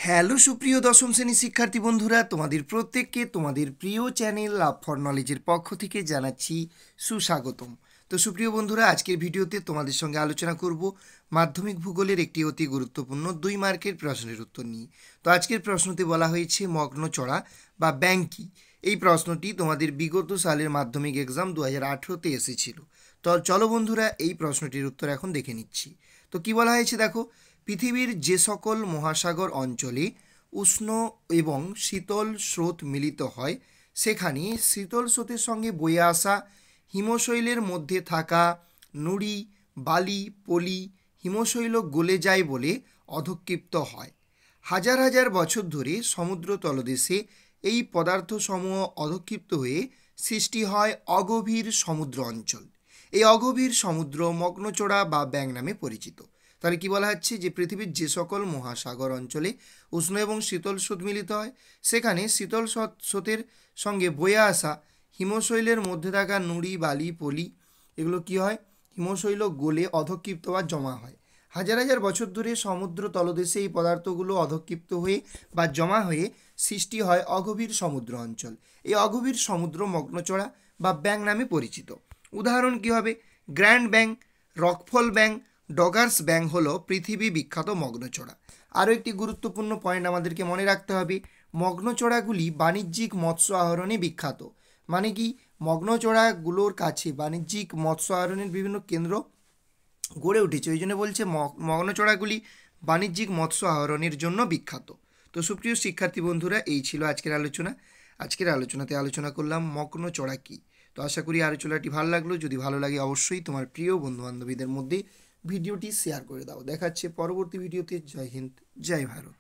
Hello সুপ্রিয় দশম শ্রেণীর শিক্ষার্থী বন্ধুরা, তোমাদের প্রত্যেককে তোমাদের প্রিয় চ্যানেল লাভ ফর নলেজের পক্ষ থেকে জানাচ্ছি সুস্বাগতম। তো সুপ্রিয় বন্ধুরা, আজকের ভিডিওতে তোমাদের সঙ্গে আলোচনা করব মাধ্যমিক ভূগোলের একটি অতি গুরুত্বপূর্ণ 2 মার্কের প্রশ্নের উত্তর নিয়ে। তো আজকের প্রশ্নতে বলা হয়েছে মগ্নচড়া বা ব্যাং কি। এই প্রশ্নটি তোমাদের বিগত সালের মাধ্যমিক এক্সাম 2018-তে এসেছিল। তো চলো বন্ধুরা, এই প্রশ্নটির উত্তর এখন দেখে নিচ্ছি। তো কি বলা হয়েছে দেখো, পৃথিবীর যে সকল মহাসাগর অঞ্চলে উষ্ণ এবং শীতল স্রোত মিলিত হয়, সেখানে শীতল স্রোতের সঙ্গে বয়ে আসা হিমশৈলের মধ্যে থাকা নুড়ি, বালি, পলি হিমশৈল গলে যায় বলে অধঃক্ষিপ্ত হয়। হাজার হাজার বছর ধরে সমুদ্র তলদেশে এই পদার্থসমূহ অধঃক্ষিপ্ত হয়ে সৃষ্টি হয় অগভীর সমুদ্র অঞ্চল। এই অগভীর সমুদ্র মগ্নচড়া বা ব্যাং নামে পরিচিত। তাহলে কি বলা হচ্ছে, যে পৃথিবীর যে সকল মহাসাগর অঞ্চলে উষ্ণ এবং শীতল স্রোত মিলিত হয়, সেখানে শীতল স্রোতের সঙ্গে বয়ে আসা হিমশৈলের মধ্যে থাকা নুড়ি, বালি, পলি এগুলো কি হয়, হিমশৈল গলে অধঃক্ষিপ্ত বা জমা হয়। হাজার হাজার বছর ধরে সমুদ্র তলদেশে এই পদার্থগুলো অধঃক্ষিপ্ত হয়ে বা জমা হয়ে সৃষ্টি হয় অগভীর সমুদ্র অঞ্চল। এই অগভীর সমুদ্র মগ্নচড়া বা ব্যাং নামে পরিচিত। উদাহরণ কি হবে, গ্র্যান্ড ব্যাং, রকফল ব্যাং, ডগার্স ব্যাং হলো পৃথিবী বিখ্যাত মগ্নচড়া। আরও একটি গুরুত্বপূর্ণ পয়েন্ট আমাদেরকে মনে রাখতে হবে, মগ্নচড়াগুলি বাণিজ্যিক মৎস্য আহরণে বিখ্যাত। মানে কি, মগ্নচড়াগুলোর কাছে বাণিজ্যিক মৎস্য আহরণের বিভিন্ন কেন্দ্র গড়ে উঠেছে, ওই জন্য বলছে মগ্নচড়াগুলি বাণিজ্যিক মৎস্য আহরণের জন্য বিখ্যাত। তো সুপ্রিয় শিক্ষার্থী বন্ধুরা, এই ছিল আজকের আলোচনা। আজকের আলোচনাতে আলোচনা করলাম মগ্নচড়া কী। তো আশা করি আলোচনাটি ভালো লাগলো। যদি ভালো লাগে অবশ্যই তোমার প্রিয় বন্ধুবান্ধবীদের মধ্যে ভিডিওটি শেয়ার করে দাও। দেখাচ্ছে পরবর্তী ভিডিওতে। জয় হিন্দ, জয় ভারত।